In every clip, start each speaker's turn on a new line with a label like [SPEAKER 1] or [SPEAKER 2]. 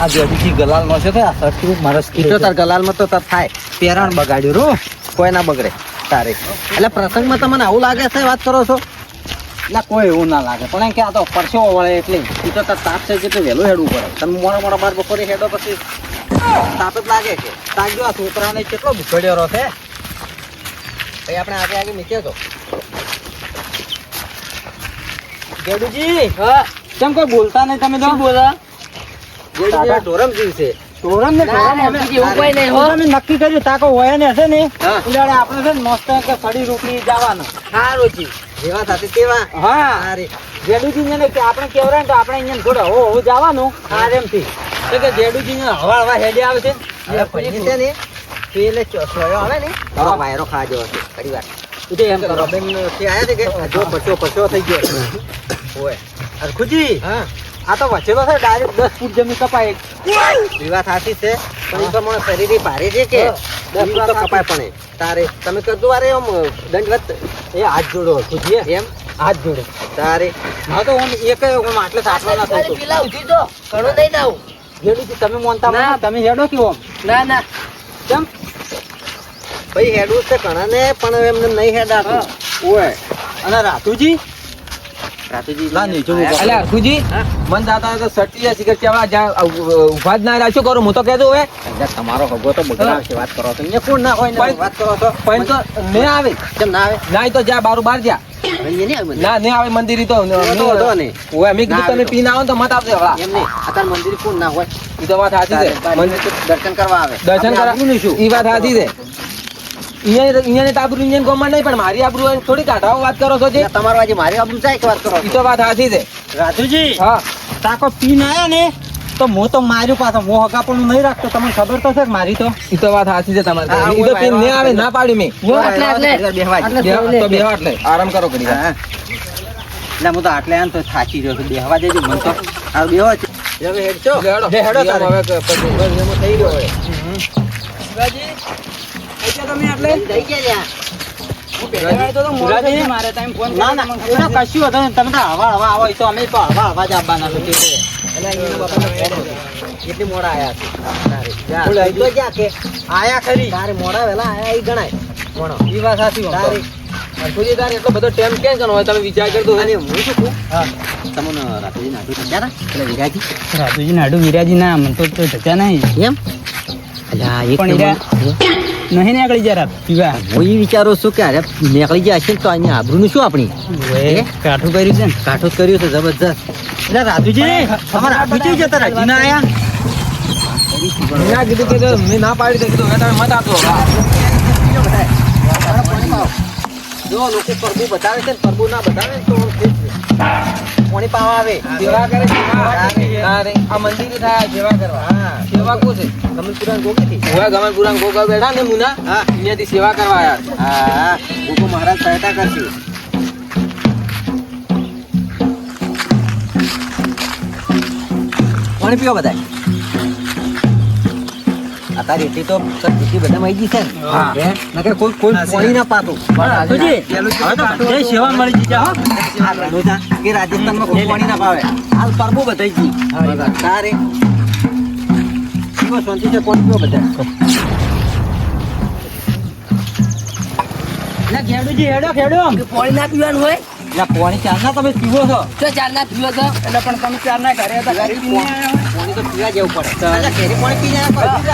[SPEAKER 1] આ જેડીથી ગલાલ નો છે આ સટકું મારા
[SPEAKER 2] કીધો તાર ગલાલમાં તો તાર થાય પેરાણ બગાડ્યું રો કોઈ ના બગડે તારે એટલે પ્રસંગમાં તમને આવું લાગે છે વાત કરો છો
[SPEAKER 1] એટલે કોઈ એવું ના લાગે પણ એમ કે આ તો પરસેવો વળે એટલે
[SPEAKER 2] ઈ તો તાર તાપ છે એટલે વહેલું હેડવું પડે તમે મોડા મોડા બાર બપોરે હેડો પછી તાપ જ લાગે છે
[SPEAKER 1] તાજો આ છોકરાને કેટલો બુખડ્યો છે
[SPEAKER 2] ભાઈ આપણે આગે આગે નીકળ્યો તો
[SPEAKER 1] જેડુજી હા કેમ કોઈ બોલતા નહીં તમે તો બોલા
[SPEAKER 2] જેડી ઢોરમ જીવ છે
[SPEAKER 1] ધોરણ ને
[SPEAKER 2] એવું કોઈ નહીં હો.
[SPEAKER 1] અમે નક્કી કર્યું તાકો હોય ને હશે ને
[SPEAKER 2] હા.
[SPEAKER 1] એટલે આપણે છે ને મસ્ત કે સડી રોટલી જવાનું
[SPEAKER 2] સારું જી જેવા સાથે તેવા
[SPEAKER 1] હા
[SPEAKER 2] સારી
[SPEAKER 1] જેડુજી ને કે આપણે કેવરાય ને તો આપણે અહીંયા થોડા હો જવાનું આરામથી તો કે જેડુજી ને હવા હવા હેડે આવે છે
[SPEAKER 2] હવે પૈણી છે ને પેલે સોયો આવે ને
[SPEAKER 1] હા.
[SPEAKER 2] વાયરો ખા જેવો છે ઘણી વાર
[SPEAKER 1] એટલે એમ કરો
[SPEAKER 2] બેન થી આયા છે કે જો પછો થઈ ગયો ઓય
[SPEAKER 1] અરખુજી
[SPEAKER 2] હા
[SPEAKER 1] આ તો વચેલો છે ડાયરેક્ટ 10 ફૂટ જમીન કપાય
[SPEAKER 2] વિવાહ થાતી છે પણ ઈ પ્રમાણે શરીર ભારે છે કે
[SPEAKER 1] હા.
[SPEAKER 2] 10 તો કપાય પણ એ. તારે તમે કરજો વારે આમ દંડવત
[SPEAKER 1] એ હાથ જોડો અરખુજી
[SPEAKER 2] એમ
[SPEAKER 1] હાથ જોડો
[SPEAKER 2] તારે
[SPEAKER 1] હા તો હું એક આટલે સાચવા ના થતો
[SPEAKER 3] પેલા ઉઠી તો ઘણું નહીં નાવું
[SPEAKER 1] જેડુજી તમે મોનતા
[SPEAKER 3] ના.
[SPEAKER 1] તમે હેડો કેવો
[SPEAKER 3] ના ના
[SPEAKER 1] કેમ
[SPEAKER 2] ભાઈ હેડવું છે ઘણા ને પણ એમને નહીં હેડાતું
[SPEAKER 1] ઓય અને રાતુજી
[SPEAKER 2] રાતુજી
[SPEAKER 1] ના નહીં જોવું
[SPEAKER 2] આયા.
[SPEAKER 4] અલ્યા અખુજી મન દાતા તો સટી જાય સિગરેટ કેવા ઉભા જ ના રહ્યા શું કરું હું તો કહેતો હવે
[SPEAKER 2] એટલે તમારો હગો તો બગડાવશે વાત કરો છો અહીંયા કોણ ના હોય ને
[SPEAKER 4] પણ-
[SPEAKER 2] વાત કરો છો
[SPEAKER 4] પણ તો નહીં આવે
[SPEAKER 2] કેમ ના આવે
[SPEAKER 4] ના ઈ તો જ્યાં બારું બહાર જ્યાં
[SPEAKER 2] અહીંયા નહીં આવે
[SPEAKER 4] ના નહીં આવે મંદિર તો
[SPEAKER 2] વાંધો નહીં.
[SPEAKER 4] ઓય મેં કીધું
[SPEAKER 2] ના આવે
[SPEAKER 4] તમે
[SPEAKER 2] તો.
[SPEAKER 4] પીને આવો ને તો મત આપજો હવા
[SPEAKER 2] એમ નહીં અત્યારે મંદિર કોણ ના હોય
[SPEAKER 4] ઈ તો વાત સાચી છે મંદિર
[SPEAKER 2] દર્શન કરવા આવે
[SPEAKER 4] દર્શન
[SPEAKER 2] આપણે
[SPEAKER 4] કરા
[SPEAKER 2] આવવું નહીં શું?
[SPEAKER 4] ઈ વાત સાચી છે અહીંયા તો આબરૂ અહીંયા ગોમાં નહીં પણ મારી આબરૂ હોય થોડી કાઢવા વાત કરો છો જે
[SPEAKER 2] એટલે તમારો આજે મારી આબરૂ જાય કે વાત કરો
[SPEAKER 4] ઈ તો વાત સાચી છે
[SPEAKER 1] રાતુજી
[SPEAKER 4] હા
[SPEAKER 1] તાકો પીને આયા ને તો હું તો માર્યું પાછો હું હગા પણ નહીં રાખતો તમને ખબર તો છે કે મારી તો
[SPEAKER 4] ઈ તો વાત સાચી છે તમારી
[SPEAKER 2] હા,
[SPEAKER 4] ઈ તો પીને નહીં આવે ના પાડી મેં
[SPEAKER 3] આટલે, આટલે.
[SPEAKER 2] બેહવા જ.
[SPEAKER 4] તો બેહવા એટલે આરામ કરો ઘડી વાર.
[SPEAKER 2] હા. એટલે હું તો આટલે આમ તો થાકી રહ્યો છું બેહવા જજો મને તો આ બેહવા છે હવે હેડજો
[SPEAKER 4] લે હેડો.
[SPEAKER 1] લે હેડો તારે.
[SPEAKER 4] હવે પછી
[SPEAKER 2] બસ એમાં થઈ ગયો હવે થઈ ગયા લ્યા.
[SPEAKER 1] સુરાજી, ના ના એનો કશું હતો નહીં. તમે તો હવા હવા આવો તો અમે તો હવા હવા જ આવવાના છો તે.
[SPEAKER 2] એટલે અહીંયાના બાપાને ફોન હતો. કેટલી મોડા આયા છે તારે. જા.
[SPEAKER 1] બોલો,
[SPEAKER 2] તો ક્યાં કે
[SPEAKER 1] આયા ખરી
[SPEAKER 2] તારે મોડા વહેલા આયા ઈ ગણાય મોણો
[SPEAKER 4] ઈ વાત સાચી વાત.
[SPEAKER 2] તારે
[SPEAKER 4] અખુજી તારે એટલો બધો ટાઈમ કેમ કરવાનો હોય તમે વિચાર કરતો હોય
[SPEAKER 2] અને હું શું કહું
[SPEAKER 1] હા.
[SPEAKER 2] તમને રાત્રિ નાટું થયા હતા પેલા વિરાજી
[SPEAKER 1] રાતુજી નાડુ વિરાજી ના મન તો જતા નહીં
[SPEAKER 2] એમ અલ્યા એક
[SPEAKER 1] પણ
[SPEAKER 2] તો
[SPEAKER 1] નહીં નીકળી જરા પીવા
[SPEAKER 2] હું એ વિચારું છું કે અરે નીકળી જાય છે ને તો અહીંયા આબરૂનું શું આપણી હે?
[SPEAKER 1] કાઠું કર્યું છે ને
[SPEAKER 2] કાઠું જ કર્યું છે જબરજસ્ત
[SPEAKER 1] એટલે રાતુજી તમારા રાતુજી જતા રાજી ના આયા
[SPEAKER 4] મેં આ કીધું કે મેં ના પાડી દે કીધું હવે તમે મત આપો
[SPEAKER 2] જો લોકો પરબુ બતાવે છે ને પરબુ ના બતાવે ને તો પાણી પાવા આવે
[SPEAKER 4] સેવા કરે સેવા અરે આ મંદિર થાય સેવા કરવા
[SPEAKER 2] હા
[SPEAKER 4] સેવા કો છે
[SPEAKER 2] ગમે પુરાણ ગોગીથી
[SPEAKER 4] ઓય ગમન પુરાણ ગોગા બેઠા ને મુના
[SPEAKER 2] હા
[SPEAKER 4] અહીંયાથી સેવા કરવા આયા
[SPEAKER 2] હા ગોગો મહારાજ સહાયતા કરશે પાણી પીવા બધા અત્યારે એટલી તો જેટલી બધા માહિતી છે ને
[SPEAKER 1] હા.
[SPEAKER 2] હે? નકર કોઈ પાણી ના પાતું
[SPEAKER 1] રાતુજી હવે તો બધે સેવા મળી જશે હો
[SPEAKER 2] આ રણુજા કે રાજસ્થાનમાં કોઈ પાણી ના પાવે હાલ પરબો બધાઈ ગઈ તારે પીવો શાંતિ છે પાણી પીવો બધા
[SPEAKER 1] એટલે ખેડૂજી હેડો ખેડો
[SPEAKER 3] પાણી ના પીવાનું હોય
[SPEAKER 1] એટલે પાણી ચારના તમે પીવો છો
[SPEAKER 3] તો ચાર ના પીવો તો
[SPEAKER 1] એટલે પણ તમે ચારના ઘરે હતા ઘરે પીને આયા હોય.
[SPEAKER 2] પાણી તો પીવા જેવું પડે અચ્છા, કેરી પાણી પી જાય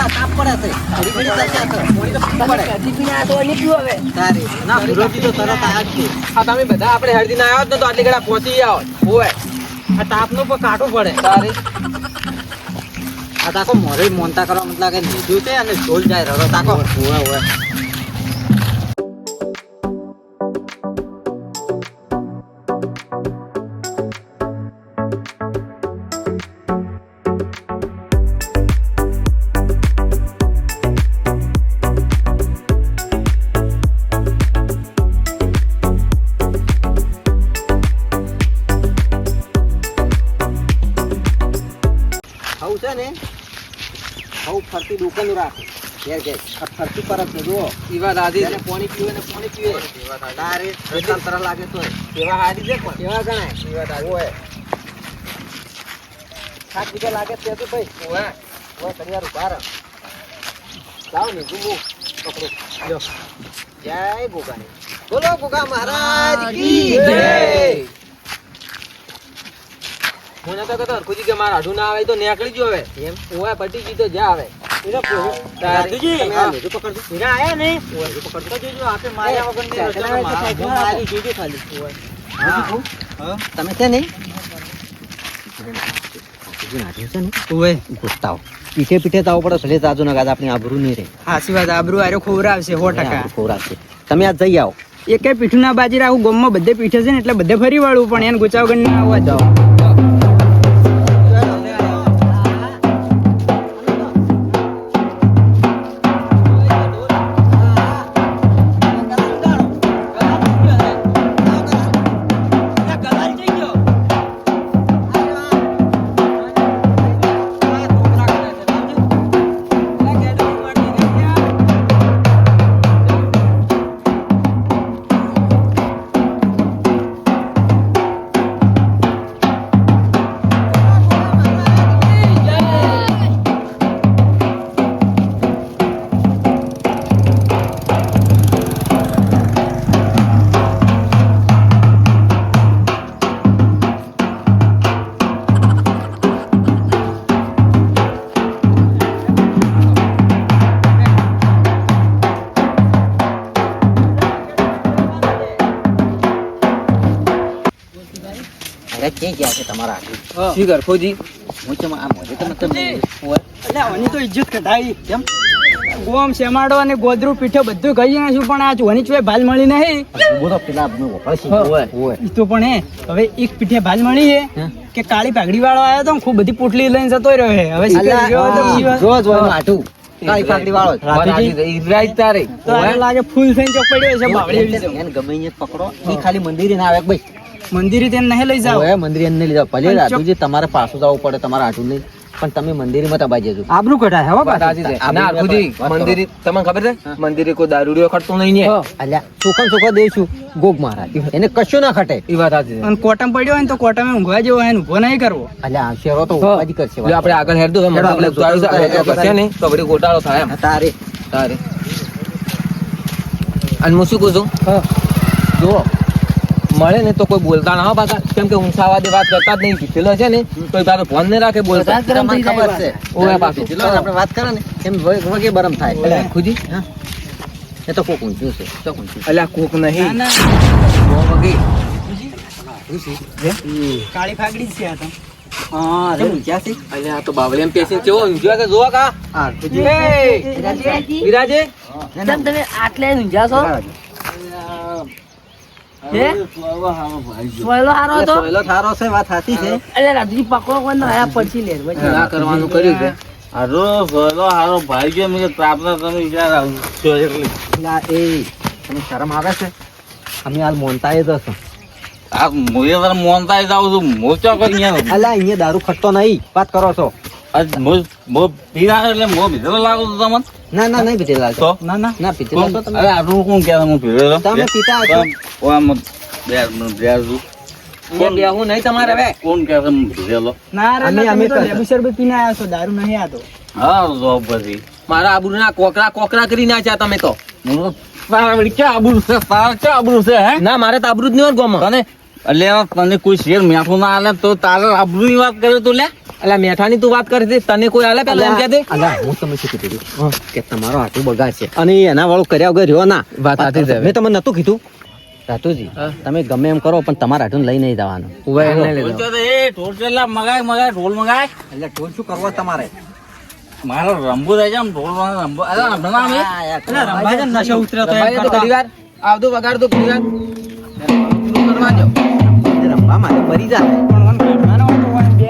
[SPEAKER 2] તાપ પડે છે ઘડી ઘડી ચાલશે આ તો. પાણી તો પીવું
[SPEAKER 3] તમે
[SPEAKER 2] પડે
[SPEAKER 3] કદી પીને આ તો નહીં પીવો હવે
[SPEAKER 2] તારે ના વિરોધી તો તરત આયા જ છે
[SPEAKER 4] આ તમે બધા આપણે હરદી ના આવ્યા હોત ને તો આટલી ઘડા પહોંચી આવો ઓય
[SPEAKER 1] આ તાપનું પણ કાઢવું પડે
[SPEAKER 4] તારે
[SPEAKER 2] આ તાકો મોરે મોનતા કરવા મતલબ કે નીધું છે અને ઢોલ જાય રડો તાકો ઓય ઓય આવું છે ને આવું ફરતી દુકાન રાખ ઘેર ઘેર આ ફરતી પર જ છે જુઓ
[SPEAKER 4] ઈ વાત આધી
[SPEAKER 2] જેને પાણી પીવે ને પાણી પીવે તારે રસ્તામાં તરફ લાગે તો
[SPEAKER 4] સેવા હારી છે પણ
[SPEAKER 2] કેવા ગણાય ઓય થાક બીજો લાગે છે તો ભાઈ
[SPEAKER 4] ઓવે.
[SPEAKER 2] ઓય ઘડિયાળ ઉભા રહો. લાવ ને ગુગુ પકડો લ્યો. જય ગોગાની બોલો ગોગા મહારાજ કી જય.
[SPEAKER 4] મને તો કહેતો હરખુજી કે મારા હાડું ના આવે તો નીકળી ગયો હવે
[SPEAKER 2] એમ
[SPEAKER 4] ઓવે પટી ગઈ તો જા હવે
[SPEAKER 1] એનો પૂરો.
[SPEAKER 4] તારી.
[SPEAKER 1] દાદુજી,
[SPEAKER 2] તમે આ મેજુ પકડજો.
[SPEAKER 1] એના આયા ને
[SPEAKER 2] ઓય મેજુ પકડજો.
[SPEAKER 1] તો જોજો આપણે માર્યા વગર નહીં રહેતો.
[SPEAKER 2] ચાકલા હોય તો
[SPEAKER 1] મારી
[SPEAKER 2] ખાઈ
[SPEAKER 1] જોજો ખાલી.
[SPEAKER 2] હા. તમે છે નહીં
[SPEAKER 1] ઓવે
[SPEAKER 2] ગુસ્તાઓ પીઠે પીઠે તાવ પડે સલે તાજો ના ગાદ આપણી આબરૂ નહીં રહે
[SPEAKER 1] હાસી વાત આબરૂ આર્યો ખોવરાવશે 100%.
[SPEAKER 2] ખોરાક છે તમે આ જઈ આવો
[SPEAKER 1] એકે પીઠું ના બાજી રાખું ગોમમાં બધે પીઠે છે ને એટલે બધે ફરી વાળું પણ એને ગુચાવ ગણ ના આવવા જાવ.
[SPEAKER 2] અરે ક્યાં ગયા છે તમારા આટલું
[SPEAKER 4] શી હરખુજી
[SPEAKER 2] હું છે આ મોઢે તમે તમે ઓય
[SPEAKER 1] એટલે આની તો ઇજ્જત કઢાવી કેમ ગોમ શેમાડો અને ગોદરું પીઠો બધું કહી નાખ્યું પણ આ ચોની ચોય ભાલ મળી નહીં.
[SPEAKER 2] બોલો પેલા આપનું વપરાશી
[SPEAKER 1] ઓય.
[SPEAKER 2] ઓય
[SPEAKER 1] ઈ તો પણ હે હવે એક પીઠે ભાલ મળી છે
[SPEAKER 2] હે?
[SPEAKER 1] કે કાળી પાઘડી વાળો આવ્યો તો ને ખૂબ બધી પોટલી લઈને જતો રહ્યો છે હવે શીખર ગયો તો બીજી વાર.
[SPEAKER 2] રોજ હોય માટું કાળી પાકડી વાળો જ.
[SPEAKER 4] ઈરાજ તારે
[SPEAKER 1] તો એને લાગે ફૂલ થઈને ચોપડ્યો છે બાવળી એવી છે.
[SPEAKER 2] એને ગમે અહીંયા પકડો ઈ ખાલી મંદિરે ના આવે ભાઈ
[SPEAKER 1] મંદિરે તેને નહીં લઈ જાઓ.
[SPEAKER 2] ઓય મંદિરે એને નહીં લીધા ભલે
[SPEAKER 1] પણ
[SPEAKER 2] રાજુજી તમારે પાછું જવું પડે તમારે આટલું નહીં પણ તમે મંદિરમાં તબાઈ જજો
[SPEAKER 1] આબરૂ કઢાય હવા
[SPEAKER 4] વાત સાચી છે. ના હરખુજી મંદિરે તમને ખબર છે મંદિરે કોઈ દારૂડિયો ખટતો નહીં ને
[SPEAKER 2] અલ્યા ચોખા ચોખા દઈશું ગોગ મહારાજ એને કશું ના ખટે
[SPEAKER 4] એ વાત સાચી છે
[SPEAKER 1] અને કોટમ પડ્યો હોય ને તો કોટમે ઊંઘવા જેવો હોય ને ઊભો નહીં કરવો.
[SPEAKER 2] અલ્યા આ શેરો તો
[SPEAKER 4] હા.
[SPEAKER 2] ઉપાધિ કરશે
[SPEAKER 4] એટલે આપણે આગળ હેડ દો
[SPEAKER 2] હેડો,
[SPEAKER 4] આપણે
[SPEAKER 2] આપણે
[SPEAKER 4] ઉતાળું છે,
[SPEAKER 2] હેડો,
[SPEAKER 4] કરશે નહીં તો વળી ગોટાળો થાય એમ
[SPEAKER 2] તારે
[SPEAKER 4] તારે અને હું શું કહું છું જુઓ મળે ને તો કોઈ બોલતા ના હો પાછા કેમ કે ઊંચાવા દે વાત કરતા જ નહીં કીધેલો છે ને તો તારો ફોન નહીં રાખે બોલતા
[SPEAKER 2] તમને ખબર છે
[SPEAKER 4] ઓવે પાછું.
[SPEAKER 2] ચલો આપણે વાત કરે ને એમ વગે બરમ થાય
[SPEAKER 4] એટલે ખુદી
[SPEAKER 2] હા. એ તો કોક ઊંચું છે તો ઊંચું
[SPEAKER 4] અલ્યા કોક નહીં
[SPEAKER 1] ના,
[SPEAKER 4] સો વગી.
[SPEAKER 1] કાળી ફાગડી જ છે આ તો. હા રે.
[SPEAKER 2] ઊંચા છે
[SPEAKER 4] અલ્યા આ તો બાવળિયામાં પેસીને કેવો ઊંઘ્યો કે જોવો કા
[SPEAKER 2] હા
[SPEAKER 4] વિરાજે
[SPEAKER 3] કેમ તમે આટલે ઊંઝા છો હે સોયલો હારો હતો
[SPEAKER 2] સોયલો થારો છે વાત સાચી છે
[SPEAKER 3] એટલે રાજુજી પકડો કોઈ આયા પડછી લે
[SPEAKER 4] ના કરવાનું કર્યું છે
[SPEAKER 2] લા એ તમે શરમ આવે છે અમે હાલ મોનતા જ હશો અલા અહીંયા દારૂ ખટતો નહીં વાત કરો છો ના ના નહીં પીધેલા છો
[SPEAKER 1] ના ના
[SPEAKER 2] ના પીધેલા છો તમે તમે પીતા હશો
[SPEAKER 4] બેહું નહીં તમારે હવે
[SPEAKER 1] ના રે
[SPEAKER 2] અમે-
[SPEAKER 1] તમે
[SPEAKER 2] અમે
[SPEAKER 1] તો
[SPEAKER 2] કરતા.
[SPEAKER 1] લેબુ શરબત પીને આવ્યા છો દારૂ નહીં આતો.
[SPEAKER 4] મારા આબરૂના કોકરા કોકરા કરી નાખ્યા તમે તો ના મારે તો આબરૂ જ નહીં હોય ગોમાં
[SPEAKER 5] તને કોઈ શેર મેઠું ના આલે તો તારે આબરૂ ની વાત કરે તો લે
[SPEAKER 4] એટલે મેઠાની તું વાત કરી હતી તને કોઈ આલે પેલા એમ કહેતી
[SPEAKER 2] અલા હું તમને શું કીધું હતું? કે તમારો હાથું બગાડશે અને એના વાળું કર્યા વગર રહ્યો ના
[SPEAKER 4] વાત સાચી છે હવે.
[SPEAKER 2] મેં તમને નતું કીધું રાતુજી
[SPEAKER 4] હા.
[SPEAKER 2] તમે ગમે એમ કરો પણ તમારા હાથું લઈ નહીં જવાનું
[SPEAKER 4] ઉભા એને લીધો
[SPEAKER 5] ઢોલ ચેલા મગાય ઢોલ મગાય
[SPEAKER 2] એટલે ઢોલ શું કરવો તમારે
[SPEAKER 5] મારો રંબુ થાય છે આમ ઢોલ રંબુ અરે રંભા અમે
[SPEAKER 1] એટલે રંભાજે ને નશો ઉતર્યો તો એમ
[SPEAKER 4] ભાઈ તો
[SPEAKER 1] કરતા.
[SPEAKER 4] ઘડી વાર આવતું વગાડતો ઘડી વાર કરવા દો
[SPEAKER 2] રમવા માટે મરી જાય
[SPEAKER 1] પણ મને કાઢવાનો હતો હોય બે.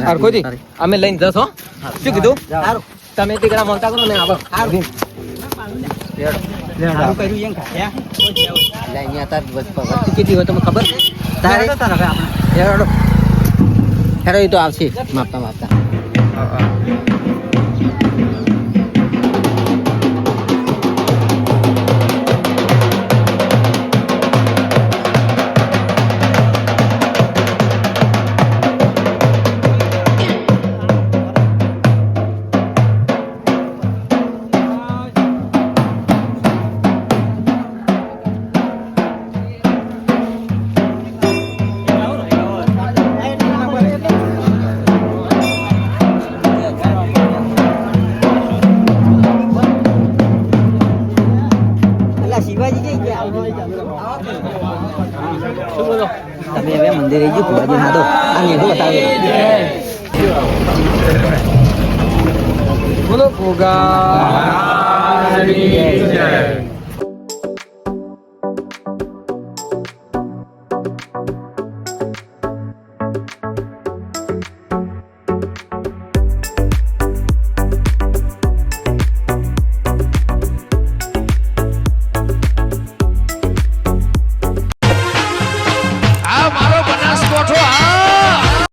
[SPEAKER 4] હરખોજી, અમે લઈને જશો શું કીધું તમે તીકડા મોલતા કરો ને આવો
[SPEAKER 1] સારું કર્યું એમ ખાયા
[SPEAKER 2] કેટલી હોય તમને ખબર તારે હેડો હેડો એ તો આવશે માપતા માપતા શિવાજી જઈ ગયા તમે હવે મંદિરે જઈ ભુવાજી ના દો આ મેઘો બતાવે
[SPEAKER 4] બોલો ભોગા